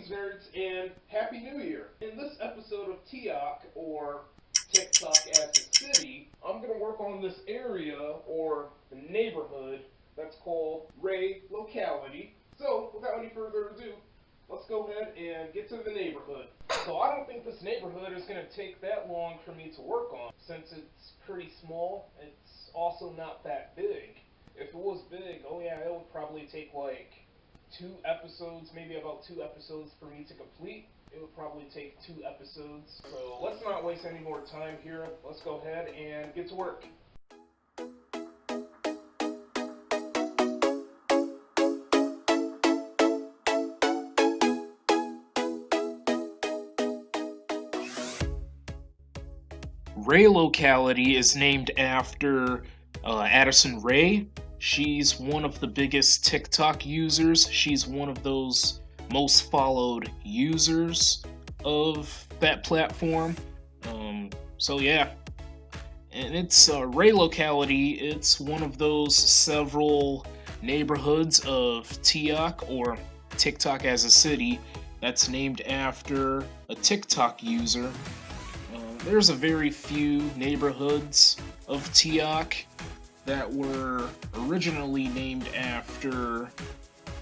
Greetings, nerds, and Happy New Year! In this episode of Tiok, or TikTok as a City, I'm going to work on this area, or the neighborhood, that's called Ray Locality. So, without any further ado, let's go ahead and get to the neighborhood. So I don't think this neighborhood is going to take that long for me to work on, since it's pretty small. It's also not that big. If it was big, oh yeah, it would probably take like 2 episodes, maybe about 2 episodes for me to complete. It would probably take 2 episodes. So let's not waste any more time here. Let's go ahead and get to work. Ray Locality is named after Addison Rae. She's one of the biggest TikTok users. She's one of those most followed users of that platform. So yeah, and it's Ray Locality. It's one of those several neighborhoods of Tiok, or TikTok as a City, that's named after a TikTok user. There's a very few neighborhoods of Tiok that were originally named after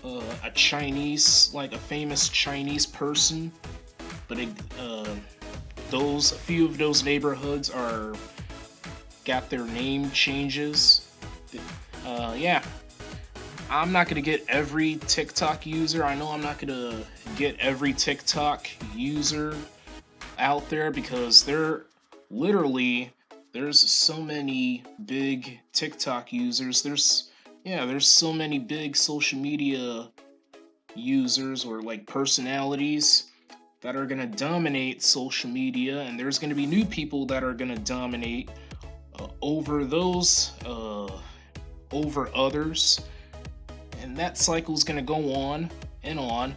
a Chinese, like a famous Chinese person, but a few of those neighborhoods got their name changes. Yeah, I'm not gonna get every TikTok user. I know I'm not gonna get every TikTok user out there because there's so many big TikTok users. There's so many big social media users, or like personalities, that are gonna dominate social media, and there's gonna be new people that are gonna dominate over those over others, and that cycle's gonna go on and on.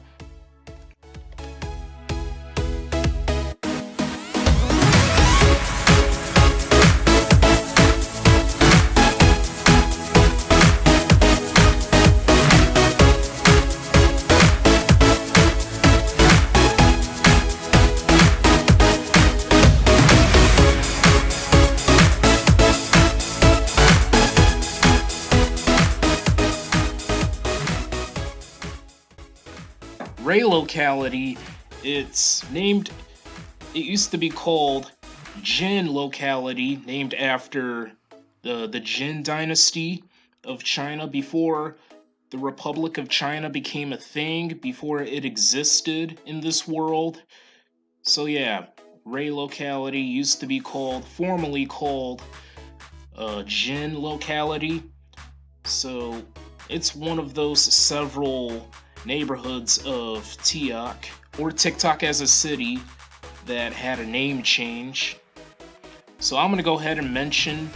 Ray Locality, it used to be called Jin Locality, named after the Jin dynasty of China, before the Republic of China became a thing, before it existed in this world. So yeah, Ray Locality used to be formerly called Jin Locality. So it's one of those several neighborhoods of Tiok, or TikTok as a City, that had a name change. So I'm gonna go ahead and mention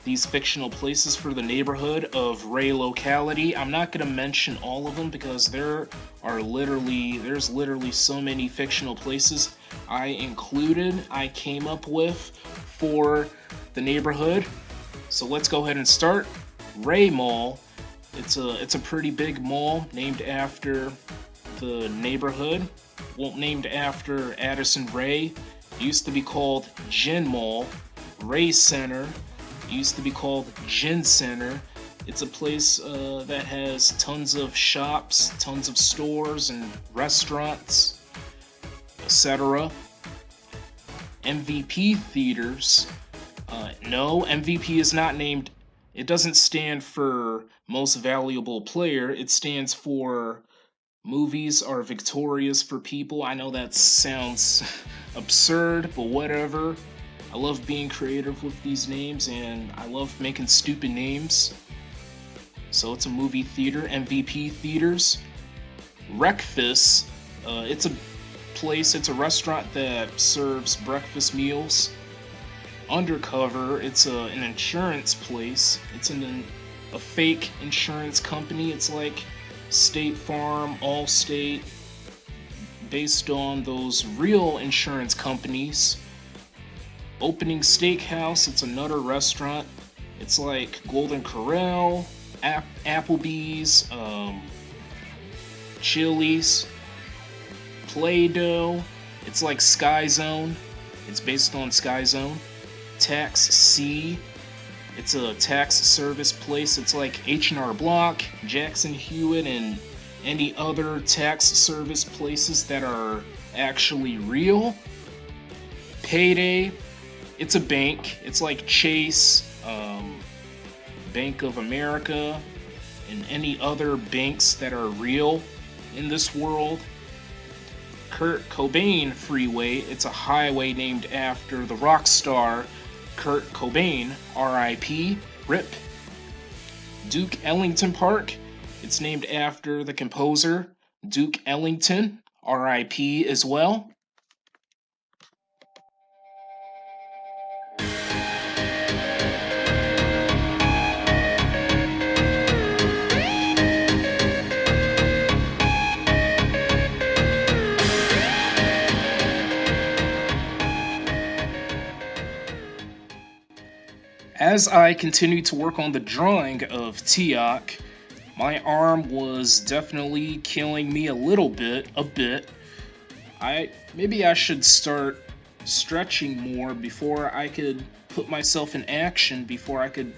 these fictional places for the neighborhood of Ray Locality. I'm not gonna mention all of them because there's literally so many fictional places I came up with for the neighborhood. So let's go ahead and start. Ray Mall. It's a pretty big mall named after the neighborhood. Well, named after Addison Rae. It used to be called Jin Mall. Ray Center used to be called Jin Center. It's a place that has tons of shops, tons of stores and restaurants, etc. MVP theaters. No, MVP is not named. It doesn't stand for most valuable player. It stands for movies are victorious for people. I know that sounds absurd, but whatever. I love being creative with these names, and I love making stupid names. So it's a movie theater, MVP theaters. Breakfast. It's a restaurant that serves breakfast meals. Undercover, it's an insurance place. It's a fake insurance company. It's like State Farm, Allstate, based on those real insurance companies. Opening Steakhouse, it's another restaurant. It's like Golden Corral, Applebee's, Chili's, Play-Doh. It's like Sky Zone. It's based on Sky Zone. Tax C. It's a tax service place. It's like H&R Block, Jackson Hewitt, and any other tax service places that are actually real. Payday. It's a bank. It's like Chase, Bank of America, and any other banks that are real in this world. Kurt Cobain Freeway. It's a highway named after the rock star Kurt Cobain, R.I.P., RIP. Duke Ellington Park. It's named after the composer Duke Ellington, R.I.P. as well. As I continued to work on the drawing of Tiok, my arm was definitely killing me a bit. Maybe I should start stretching more before I could put myself in action, before I could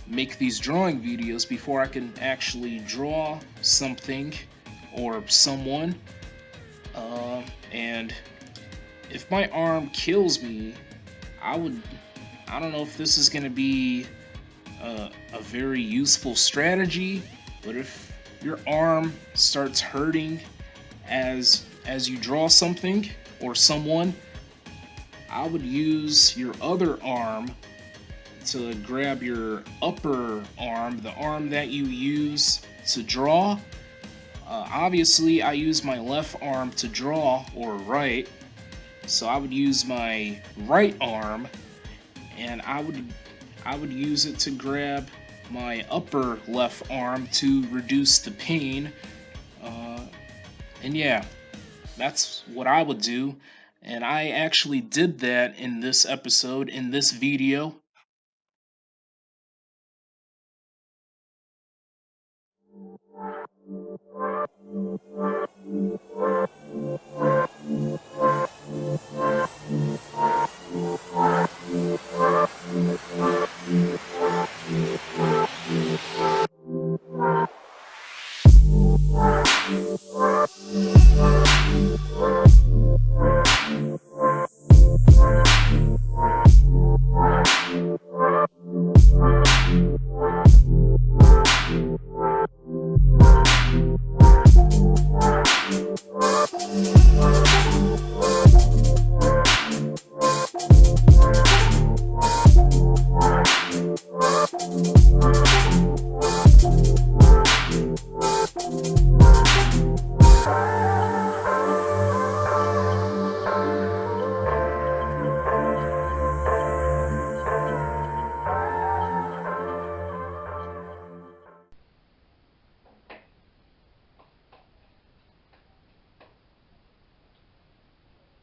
make these drawing videos, before I could actually draw something or someone. And if my arm kills me, I don't know if this is going to be a very useful strategy, but if your arm starts hurting as you draw something or someone, I would use your other arm to grab your upper arm, the arm that you use to draw. Obviously, I use my left arm to draw, or right, so I would use my right arm, and I would use it to grab my upper left arm to reduce the pain. And yeah, that's what I would do. And I actually did that in this episode, in this video.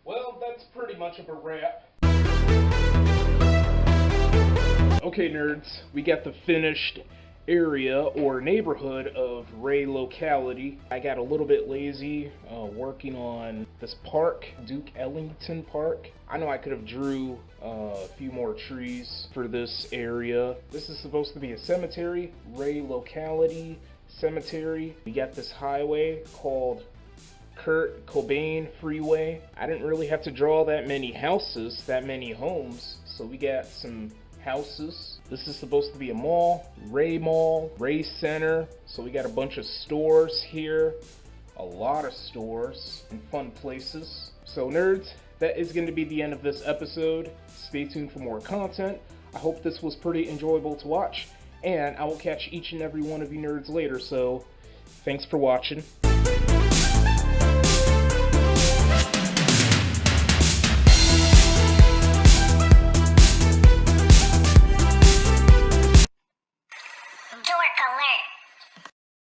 Well, that's pretty much of a wrap. Okay, nerds, we got the finished area or neighborhood of Ray Locality. I got a little bit lazy working on this park, Duke Ellington Park. I know I could have drew a few more trees for this area. This is supposed to be a cemetery, Ray Locality Cemetery. We got this highway called Kurt Cobain Freeway. I didn't really have to draw that many houses, that many homes, so we got some houses. This is supposed to be a mall, Ray Center. So we got a bunch of stores here, a lot of stores and fun places. So nerds, that is going to be the end of this episode. Stay tuned for more content. I hope this was pretty enjoyable to watch, and I will catch each and every one of you nerds later. So thanks for watching.